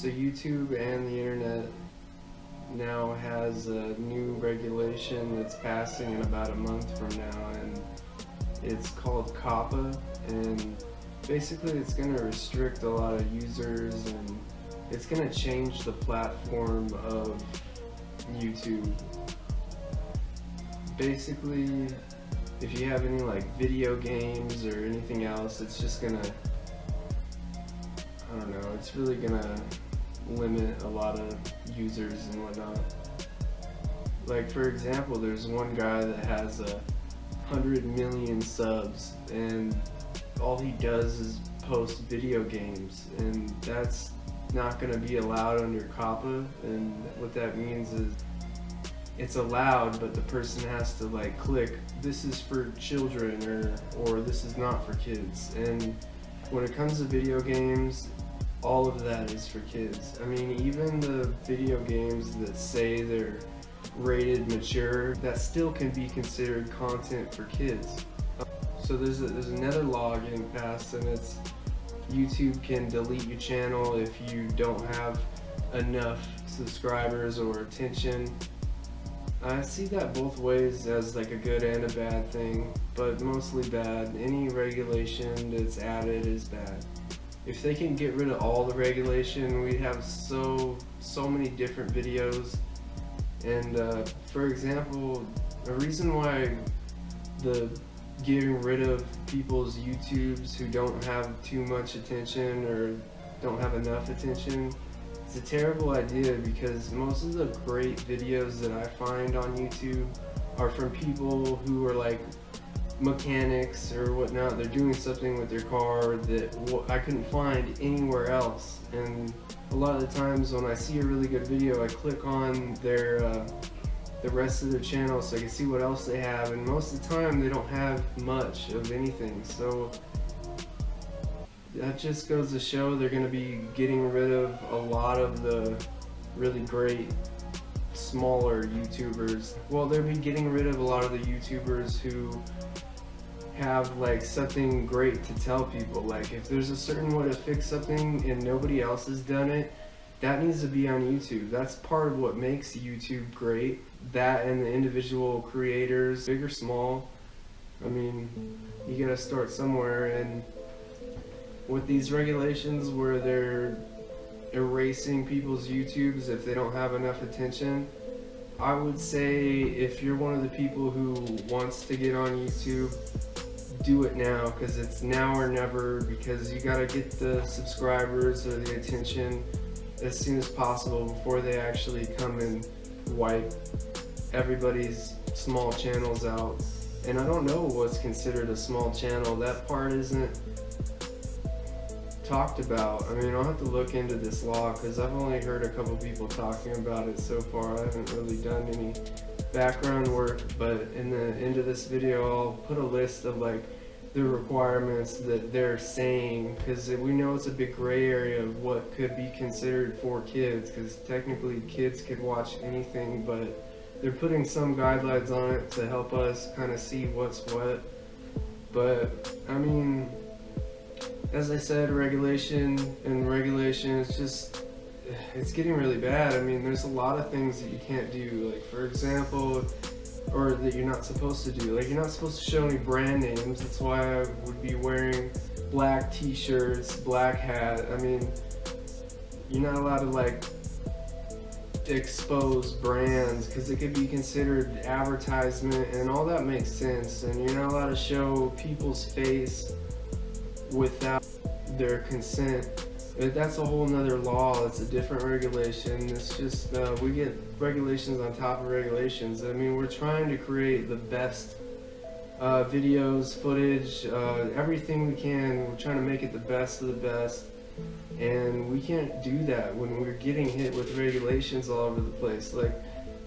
So YouTube and the internet now has a new regulation that's passing in about a month from now, and it's called COPPA, and basically it's going to restrict a lot of users, and it's going to change the platform of YouTube. Basically, if you have any like video games or anything else, it's just gonna, I don't know, it's really gonna limit a lot of users and whatnot. Like for example, there's one guy that has 100 million subs, and all he does is post video games, and that's not gonna be allowed under COPPA. And what that means is it's allowed, but the person has to like click this is for children or this is not for kids. And when it comes to video games, all of that is for kids. I mean, even the video games that say they're rated mature, that still can be considered content for kids. So there's another law getting passed, and it's YouTube can delete your channel if you don't have enough subscribers or attention. I see that both ways, as like a good and a bad thing, but mostly bad. Any regulation that's added is bad. If they can get rid of all the regulation, we'd have so many different videos. And for example, a reason why the getting rid of people's YouTubes who don't have too much attention or don't have enough attention, it's a terrible idea, because most of the great videos that I find on YouTube are from people who are like mechanics or whatnot. They're doing something with their car that I couldn't find anywhere else. And a lot of the times when I see a really good video, I click on their the rest of their channel so I can see what else they have, and most of the time they don't have much of anything. So that just goes to show they're going to be getting rid of a lot of the really great smaller YouTubers. Well, they'll be getting rid of a lot of the YouTubers who have like something great to tell people. Like if there's a certain way to fix something and nobody else has done it, that needs to be on YouTube. That's part of what makes YouTube great. That and the individual creators, big or small. I mean, you gotta start somewhere, and with these regulations where they're erasing people's YouTubes if they don't have enough attention, I would say if you're one of the people who wants to get on YouTube, do it now, because it's now or never, because you gotta get the subscribers or the attention as soon as possible before they actually come and wipe everybody's small channels out. And I don't know what's considered a small channel. That part isn't talked about. I mean, I'll have to look into this law, because I've only heard a couple people talking about it so far. I haven't really done any background work, but in the end of this video I'll put a list of like the requirements that they're saying, because we know it's a big gray area of what could be considered for kids, because technically kids could watch anything, but they're putting some guidelines on it to help us kind of see what's what. But I mean, as I said, regulation, it's getting really bad. I mean, there's a lot of things that you can't do, like for example, or that you're not supposed to do. Like, you're not supposed to show any brand names. That's why I would be wearing black t-shirts, black hat. I mean, you're not allowed to like expose brands, because it could be considered advertisement, and all that makes sense. And you're not allowed to show people's face without their consent. But that's a whole nother law. It's a different regulation. It's just we get regulations on top of regulations. I mean, we're trying to create the best videos, footage, everything we can. We're trying to make it the best of the best, and we can't do that when we're getting hit with regulations all over the place. Like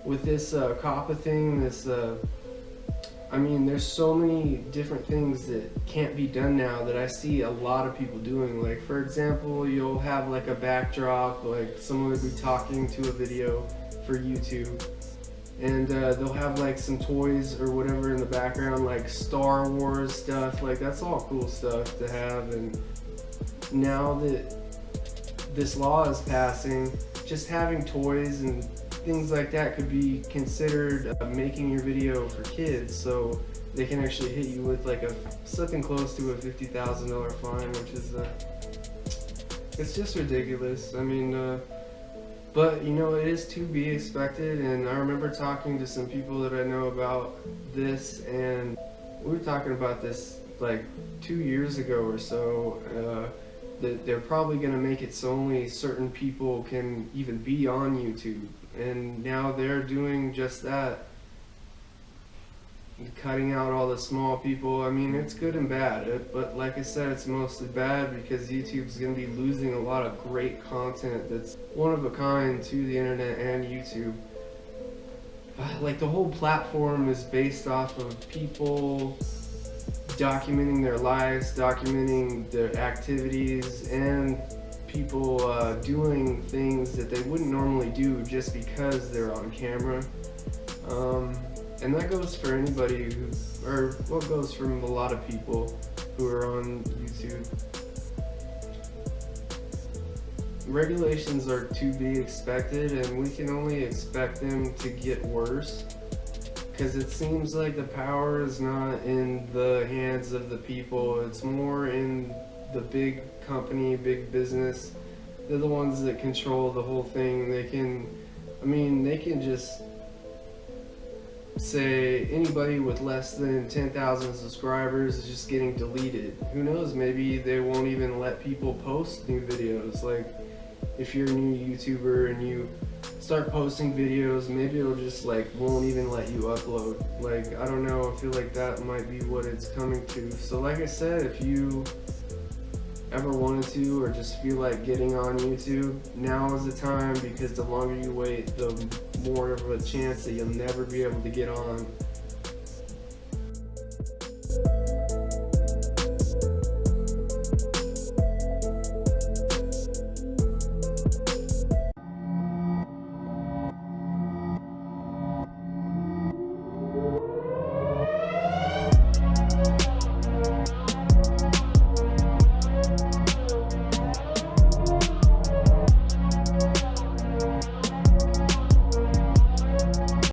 with this COPPA thing, this I mean, there's so many different things that can't be done now that I see a lot of people doing. Like for example, you'll have like a backdrop, like someone would be talking to a video for YouTube, and they'll have like some toys or whatever in the background, like Star Wars stuff. Like that's all cool stuff to have. And now that this law is passing, just having toys and things like that could be considered making your video for kids, so they can actually hit you with like something close to a $50,000 fine, which is it's just ridiculous. I mean, but you know, it is to be expected, and I remember talking to some people that I know about this, and we were talking about this like 2 years ago or so, that they're probably going to make it so only certain people can even be on YouTube, and now they're doing just that, cutting out all the small people. I mean, it's good and bad, but like I said, it's mostly bad because YouTube's going to be losing a lot of great content that's one of a kind to the internet and YouTube. Like, the whole platform is based off of people documenting their lives, documenting their activities, and people doing things that they wouldn't normally do just because they're on camera. And that goes for anybody goes from a lot of people who are on YouTube. Regulations are to be expected, and we can only expect them to get worse, because it seems like the power is not in the hands of the people, it's more in the big company, big business. They're the ones that control the whole thing. They can just say anybody with less than 10,000 subscribers is just getting deleted. Who knows, maybe they won't even let people post new videos. Like, if you're a new YouTuber and you start posting videos, maybe it'll just won't even let you upload. Like, I don't know, I feel like that might be what it's coming to. So like I said, if you ever wanted to or just feel like getting on YouTube, now is the time, because the longer you wait, the more of a chance that you'll never be able to get on.